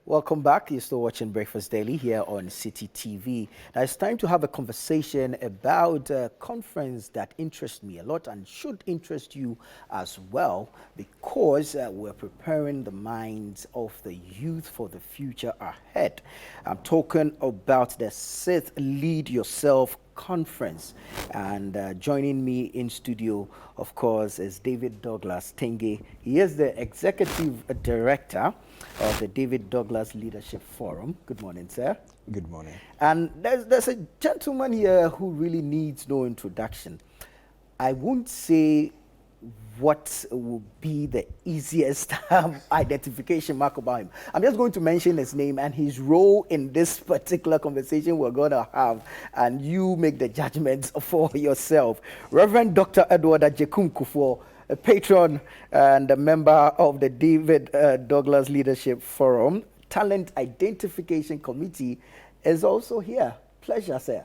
Welcome back. You're still watching Breakfast Daily here on Citi TV. Now it's time to have a conversation about a conference that interests me a lot and should interest you as well, because we're preparing the minds of the youth for the future ahead. I'm talking about the 6th Lead Yourself Conference, and joining me in studio, of course, is David Douglas Tenge. He is the Executive Director of the David Douglas Leadership Forum. Good morning, sir. Good morning. And there's a gentleman here who really needs no introduction. I won't say what would be the easiest identification mark about him. I'm just going to mention his name and his role in this particular conversation we're going to have, and you make the judgments for yourself. Reverend Dr. Edward Ajekum Kufuor, a patron and a member of the David Douglas Leadership Forum, Talent Identification Committee, is also here. Pleasure, sir.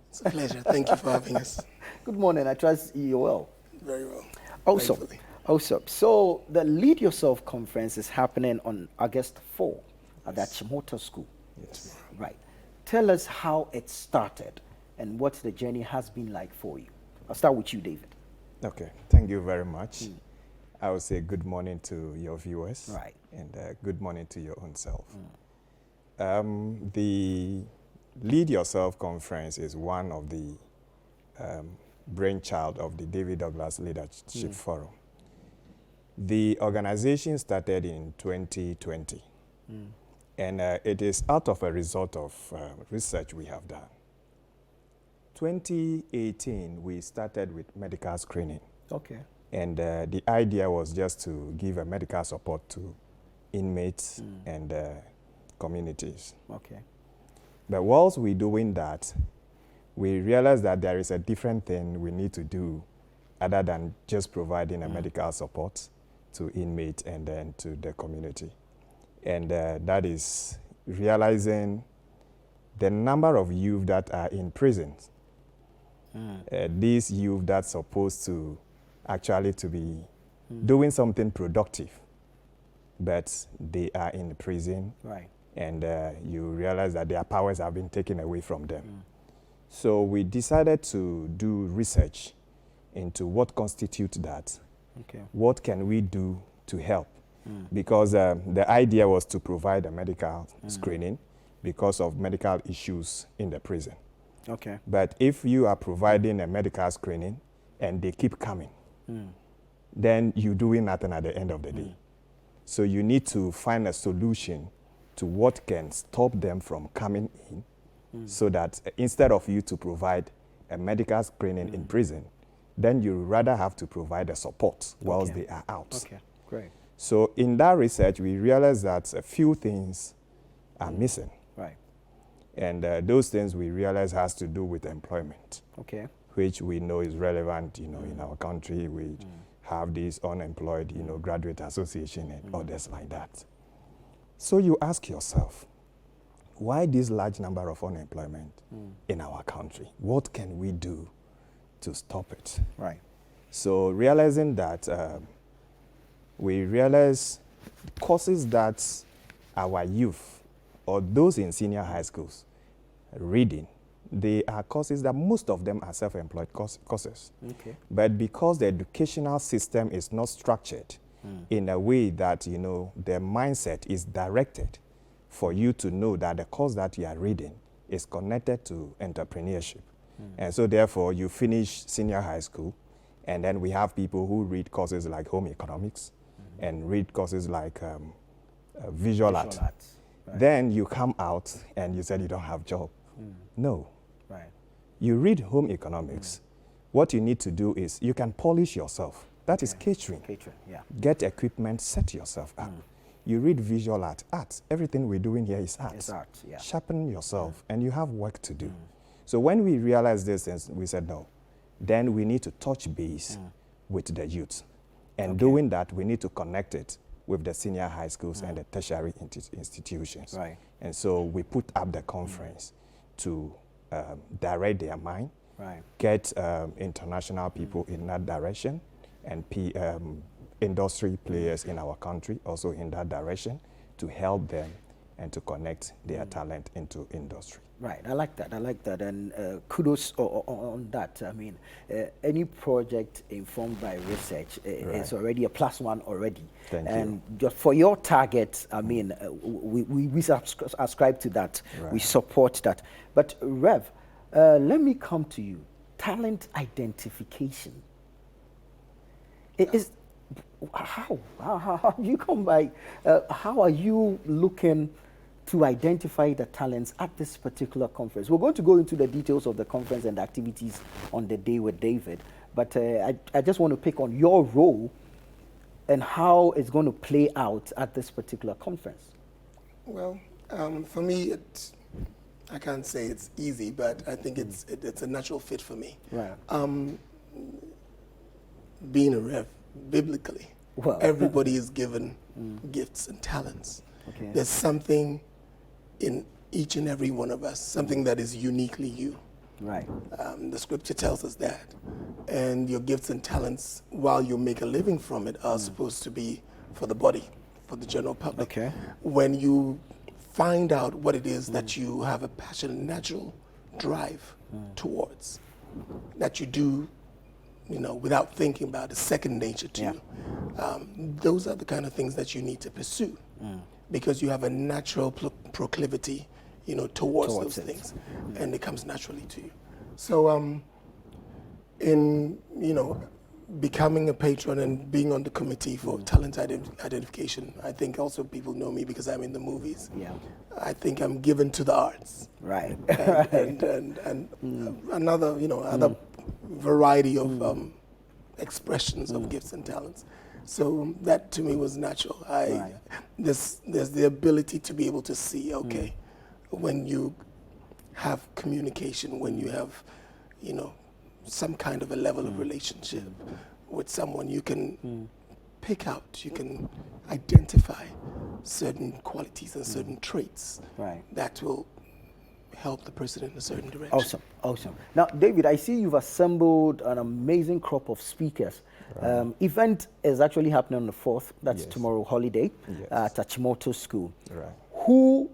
It's a pleasure. Thank you for having us. Good morning. I trust you're well. Very well. Awesome. So the Lead Yourself Conference is happening on August 4 at the Achimota School. Yes. Right. Tell us how it started and what the journey has been like for you. I'll start with you, David. Okay. Thank you very much. I would say good morning to your viewers. Right. And good morning to your own self. The Lead Yourself Conference is one of the brainchild of the David Douglas Leadership Forum. The organization started in 2020, and it is out of a result of research we have done. 2018, we started with medical screening. Okay. And the idea was just to give a medical support to inmates and communities. Okay. But whilst we're doing that, we realized that there is a different thing we need to do other than just providing a medical support to inmates and then to the community. And that is realizing the number of youth that are in prisons. These youth that's supposed to actually to be doing something productive, but they are in prison. Right. And you realize that their powers have been taken away from them. So we decided to do research into what constitutes that. Okay. What can we do to help? Because the idea was to provide a medical screening because of medical issues in the prison. Okay. But if you are providing a medical screening and they keep coming, then you're doing nothing at the end of the day. So you need to find a solution to what can stop them from coming in, so that instead of you to provide a medical screening in prison, then you rather have to provide a support whilst they are out. Okay, great. So in that research, we realized that a few things are missing. Right. And those things we realize has to do with employment, Okay. which we know is relevant, in our country. We have this unemployed, graduate association and others like that. So you ask yourself, why this large number of unemployment in our country? What can we do to stop it? Right. So realizing that, we realize courses that our youth or those in senior high schools reading, they are courses that most of them are self-employed courses. Okay. But because the educational system is not structured in a way that, the mindset is directed for you to know that the course that you are reading is connected to entrepreneurship. And so therefore you finish senior high school, and then we have people who read courses like home economics and read courses like visual art. Right. Then you come out and you said you don't have job. No. Right. You read home economics. What you need to do is you can polish yourself. That is catering. Catering, yeah. Get equipment, set yourself up. You read visual art. Art. Everything we're doing here is art. It's art, yeah. Sharpen yourself, and you have work to do. So when we realized this, we said no. Then we need to touch base with the youth. And doing that, we need to connect it with the senior high schools and the tertiary institutions. Right. And so we put up the conference to direct their mind, get international people in that direction, and industry players in our country also in that direction to help them and to connect their talent into industry. Right, I like that. I like that, and kudos on that. I mean, any project informed by research is already a +1 already. Thank you. And just for your target, I mean, we subscribe to that. Right. We support that. But Rev, let me come to you. Talent identification. It is how do you come by? How are you looking to identify the talents at this particular conference? We're going to go into the details of the conference and the activities on the day with David, but I just want to pick on your role and how it's going to play out at this particular conference. Well, for me, I can't say it's easy, but I think it's a natural fit for me. Right. Being a Rev, biblically, Well. everybody is given gifts and talents. Okay. There's something in each and every one of us, something that is uniquely you. Right. The scripture tells us that. And your gifts and talents, while you make a living from it, are supposed to be for the body, for the general public. Okay. When you find out what it is that you have a passion, natural drive towards, that you do, without thinking about it, second nature to you, those are the kind of things that you need to pursue. Because you have a natural proclivity, towards those things, and it comes naturally to you. So, in becoming a patron and being on the committee for talent identification, I think also people know me because I'm in the movies. Yeah. I think I'm given to the arts. Right. And another, other variety of expressions of gifts and talents. So that to me was natural. There's the ability to be able to see, when you have communication, when you have, some kind of a level of relationship with someone, you can pick out, you can identify certain qualities and certain traits that will help the person in a certain direction. Awesome. Now, David, I see you've assembled an amazing crop of speakers. Event is actually happening on the 4th, that's tomorrow, holiday, at Achimota School. Right. Who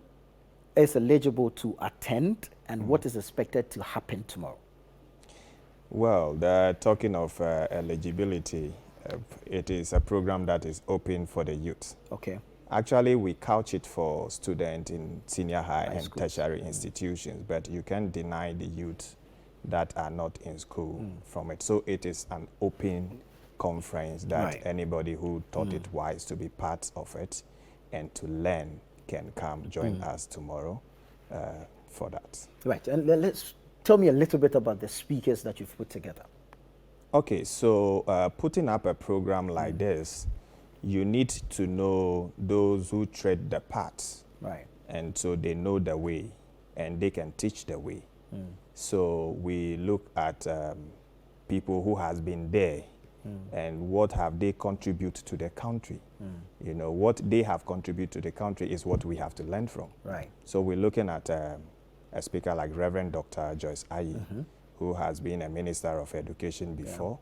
is eligible to attend, and what is expected to happen tomorrow? Well, talking of eligibility, it is a program that is open for the youth. Okay. Actually, we couch it for students in senior high and schools. tertiary institutions, but you can't deny the youth that are not in school from it. So it is an open conference that anybody who thought it wise to be part of it and to learn can come join us tomorrow for that. Right, and let's tell me a little bit about the speakers that you've put together. Okay, so putting up a program like this, you need to know those who tread the path. Right. And so they know the way and they can teach the way. So we look at people who has been there and what have they contributed to the country. What they have contributed to the country is what we have to learn from. Right. So we're looking at a speaker like Reverend Dr. Joyce Ayi, who has been a minister of education before.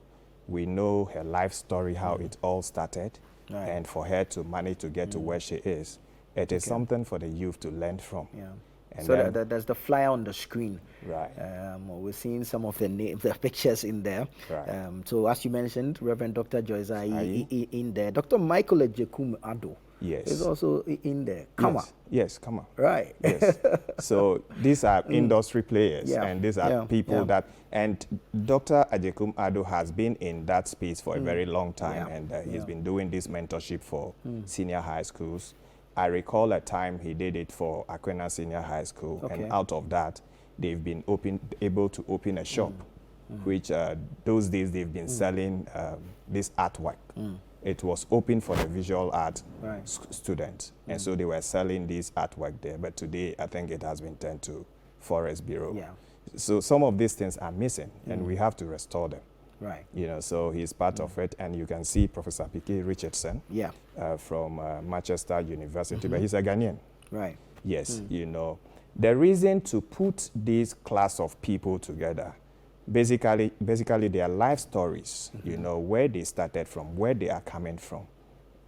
We know her life story, how it all started. Right. And for her to manage to get to where she is, it is something for the youth to learn from. Yeah. And So then- there's the flyer on the screen. Right. We're seeing some of the pictures in there. Right. So as you mentioned, Reverend Dr. Joyce Ayi in there. Dr. Michael Ejekume-Addo Yes. is also in there. Come on. Yes, come on. Right. Yes. So these are industry players, Yeah. and these are people that, and Dr. Ejekume-Addo has been in that space for a very long time, and he's been doing this mentorship for senior high schools. I recall a time he did it for Aquinas Senior High School, and out of that, they've been able to open a shop, which those days they've been selling this artwork. It was open for the visual art students, and so they were selling this artwork there. But today, I think it has been turned to Forest Bureau. Yeah. So some of these things are missing, and we have to restore them. Right. So he's part of it, and you can see Professor P.K. Richardson Yeah. from Manchester University, but he's a Ghanaian. Right. Yes, the reason to put this class of people together, basically their life stories, where they started from, where they are coming from.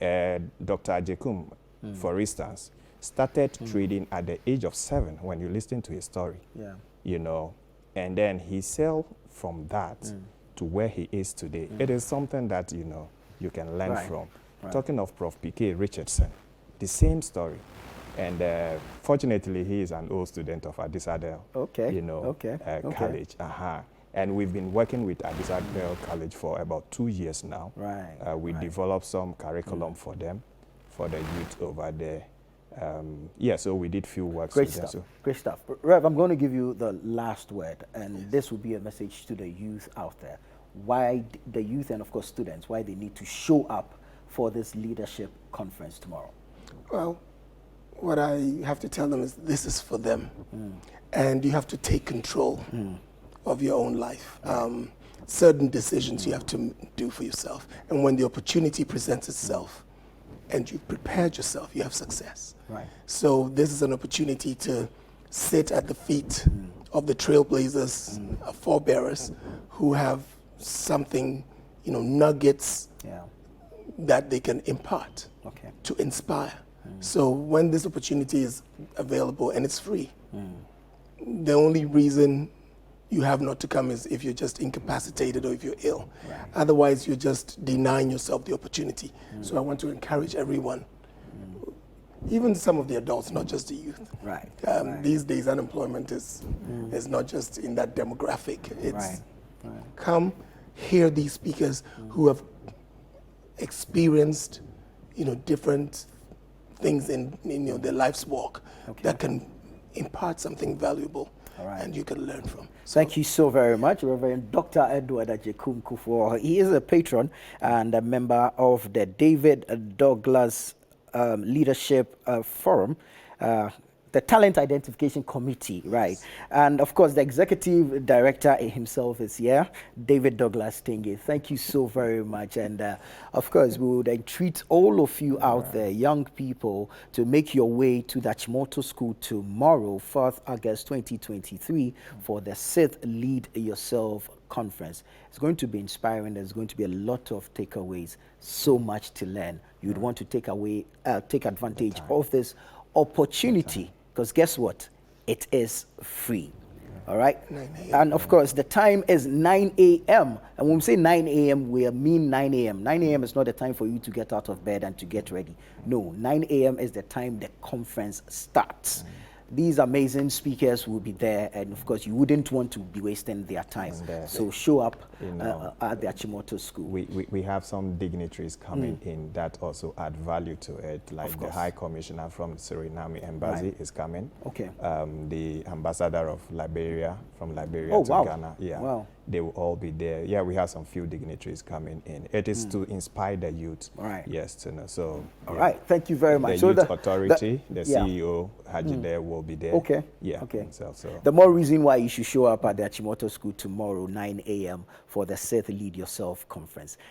Dr. Ejekume, for instance, started trading at the age of 7 when you listen to his story. Yeah. You know, and then he sailed from that to where he is today. It is something that, you know, you can learn Right. from. Right. Talking of Prof. P.K. Richardson, the same story. And fortunately, he is an old student of Adisadel, Okay. you know, Okay. Okay. college. And we've been working with Adisadel College for about 2 years now. Right. We Right. developed some curriculum for them, for the youth over there. Yeah, so we did few works Great with them. stuff. So Great stuff. Rev, I'm going to give you the last word, and this will be a message to the youth out there. Why the youth and, of course, students, why they need to show up for this leadership conference tomorrow. Well, what I have to tell them is this is for them. And you have to take control of your own life. Certain decisions you have to do for yourself. And when the opportunity presents itself and you've prepared yourself, you have success. Right. So this is an opportunity to sit at the feet of the trailblazers, forebearers, who have something, you know, nuggets Yeah. that they can impart Okay. to inspire. So when this opportunity is available and it's free, the only reason you have not to come is if you're just incapacitated or if you're ill. Otherwise, you're just denying yourself the opportunity. So I want to encourage everyone, even some of the adults, not just the youth. Right. These days, unemployment is not just in that demographic. It's Right. Right. come hear these speakers who have experienced, you know, different things in you know their life's walk that can impart something valuable, and you can learn from. Thank you so very much, Reverend Dr. Edward Ajekum Kufuor. He is a patron and a member of the David Douglas Leadership Forum, the Talent Identification Committee, right? And of course, the executive director himself is here, David Douglas Tinge. Thank you so very much. And of course, we would entreat all of you out there, young people, to make your way to the Achimota School tomorrow, 4th August 2023, for the 6th Lead Yourself Conference. It's going to be inspiring. There's going to be a lot of takeaways, so much to learn. You'd want to take advantage of this opportunity, because guess what? It is free. All right? And of course, the time is 9 a.m. And when we say 9 a.m., we mean 9 a.m. 9 a.m. is not the time for you to get out of bed and to get ready. No, 9 a.m. is the time the conference starts. These amazing speakers will be there, and of course, you wouldn't want to be wasting their time. So show up at the Achimota School. We have some dignitaries coming in that also add value to it, like the High Commissioner from Suriname Embassy is coming. Okay. The Ambassador of Liberia from Liberia to Ghana. Yeah. Wow. They will all be there. Yeah, we have some few dignitaries coming in. It is to inspire the youth. Right. Yes, to know. So. All right. Thank you very much. The Youth Authority, the CEO, Haji there will be there. Okay. Yeah. Okay. Himself, so. The more reason why you should show up at the Achimota School tomorrow, 9 a.m. for the 6th Lead Yourself Conference.